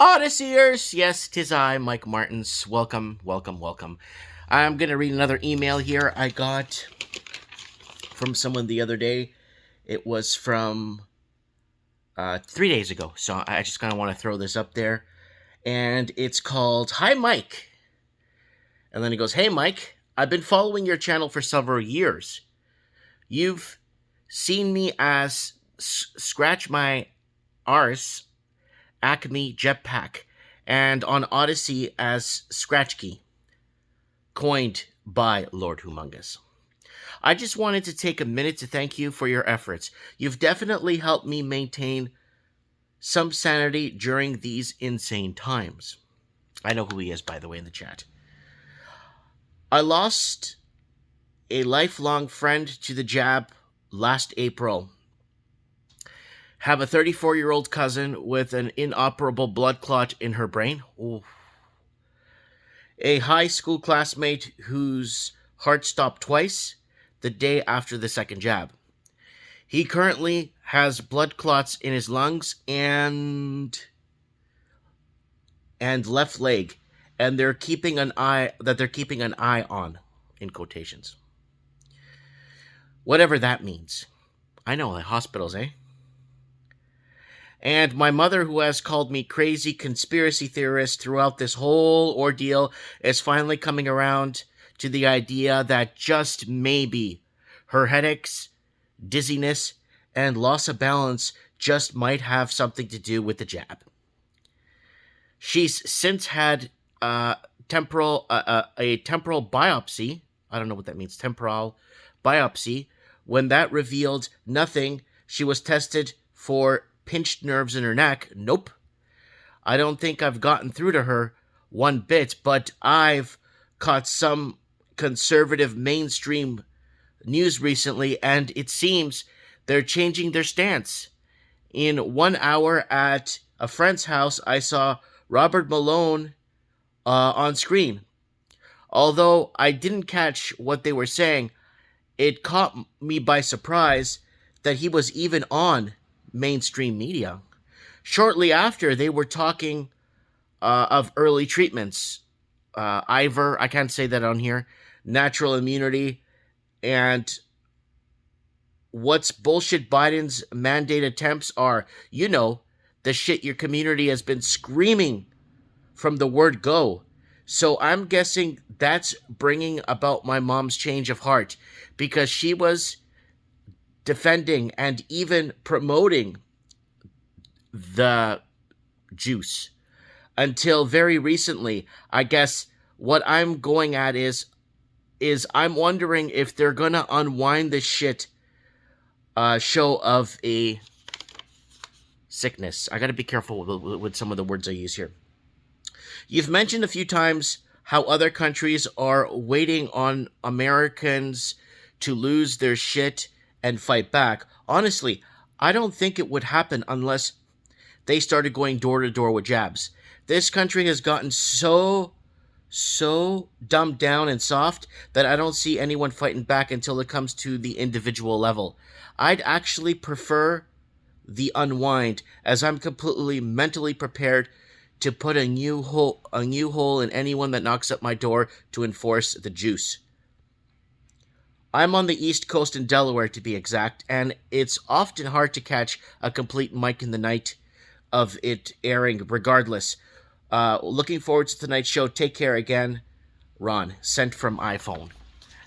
Odysseyers, yes, 'tis I, Mike Martins. Welcome, welcome, welcome. I'm gonna read another email here I got from someone the other day. It was from 3 days ago, so I just kind of want to throw this up there. And it's called "Hi Mike," and then he goes, "Hey Mike, I've been following your channel for several years. You've seen me as Scratch My Arse Acme Jetpack, and on Odyssey as Scratchkey, coined by Lord Humongous. I just wanted to take a minute to thank you for your efforts. You've definitely helped me maintain some sanity during these insane times." I know who he is, by the way, in the chat. "I lost a lifelong friend to the jab last April. Have a 34-year-old cousin with an inoperable blood clot in her brain. Ooh. A high school classmate whose heart stopped twice the day after the second jab. He currently has blood clots in his lungs and left leg, and they're keeping an eye on, in quotations. Whatever that means. I know, like hospitals, eh? And my mother, who has called me crazy conspiracy theorist throughout this whole ordeal, is finally coming around to the idea that just maybe her headaches, dizziness, and loss of balance just might have something to do with the jab. She's since had a temporal biopsy. I don't know what that means. Temporal biopsy. When that revealed nothing, she was tested for pinched nerves in her neck. Nope. I don't think I've gotten through to her one bit, but I've caught some conservative mainstream news recently, and it seems they're changing their stance. In 1 hour at a friend's house, I saw Robert Malone on screen. Although I didn't catch what they were saying, it caught me by surprise that he was even on mainstream media. Shortly after, they were talking of early treatments. Ivor, I can't say that on here, natural immunity, and what's bullshit Biden's mandate attempts are, the shit your community has been screaming from the word go. So I'm guessing that's bringing about my mom's change of heart, because she was defending and even promoting the juice until very recently. I guess what I'm going at is I'm wondering if they're gonna unwind this shit show of a sickness. I gotta be careful with some of the words I use here. You've mentioned a few times how other countries are waiting on Americans to lose their shit and fight back. Honestly, I don't think it would happen unless they started going door to door with jabs. This country has gotten so dumbed down and soft that I don't see anyone fighting back until it comes to the individual level. I'd actually prefer the unwind, as I'm completely mentally prepared to put a new hole in anyone that knocks at my door to enforce the juice. I'm on the East Coast in Delaware, to be exact, and it's often hard to catch a complete Mike in the Night of it airing regardless. Looking forward to tonight's show. Take care again. Ron, sent from iPhone.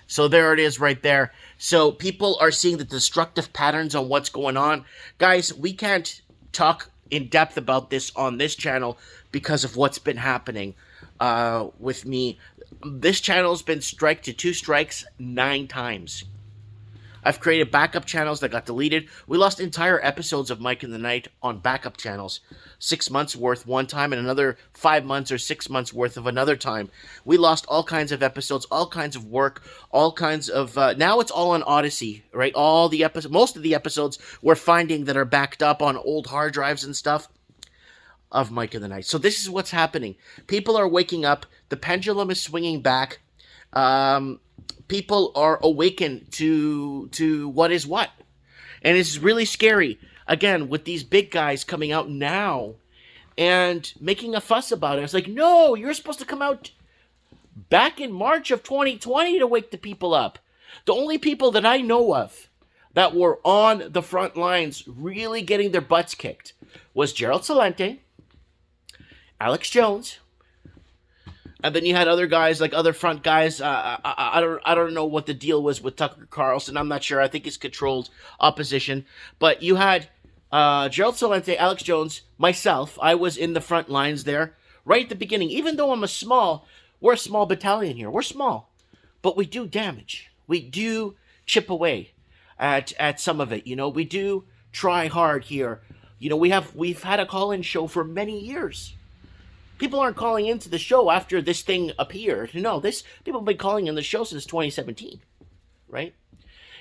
So there it is right there. So people are seeing the destructive patterns on what's going on. Guys, we can't talk in depth about this on this channel because of what's been happening with me. This channel's been striked to 2 strikes 9 times. I've created backup channels that got deleted. We lost entire episodes of Mike in the Night on backup channels. 6 months worth one time and another 5 months or 6 months worth of another time. We lost all kinds of episodes, all kinds of work, all kinds of... now it's all on Odyssey, right? Most of the episodes we're finding that are backed up on old hard drives and stuff of Mike in the Night. So this is what's happening. People are waking up. The pendulum is swinging back. People are awakened to what is what. And it's really scary. Again, with these big guys coming out now and making a fuss about it. It's like, no, you're supposed to come out back in March of 2020 to wake the people up. The only people that I know of that were on the front lines really getting their butts kicked was Gerald Celente, Alex Jones, and then you had other guys, like other front guys. I don't know what the deal was with Tucker Carlson. I'm not sure. I think it's controlled opposition. But you had Gerald Celente, Alex Jones, myself. I was in the front lines there right at the beginning. Even though we're a small battalion here. We're small, but we do damage. We do chip away at some of it. You know, we do try hard here. You know, we've had a call-in show for many years. People aren't calling into the show after this thing appeared. No, people have been calling in the show since 2017, right?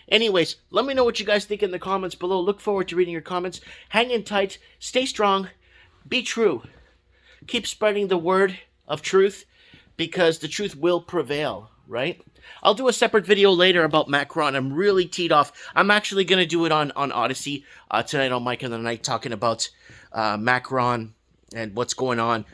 Anyways, let me know what you guys think in the comments below. Look forward to reading your comments. Hang in tight. Stay strong. Be true. Keep spreading the word of truth because the truth will prevail, right? I'll do a separate video later about Macron. I'm really teed off. I'm actually going to do it on Odyssey tonight on Mike in the Night, talking about Macron and what's going on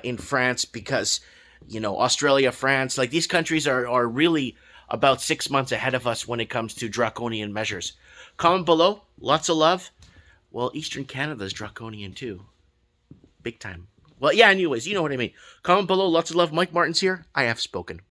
in France, because, you know, Australia, France, like these countries are really about 6 months ahead of us when it comes to draconian measures. Comment below. Lots of love. Well, Eastern Canada is draconian too. Big time. Well, yeah, anyways, you know what I mean. Comment below. Lots of love. Mike Martin's here. I have spoken.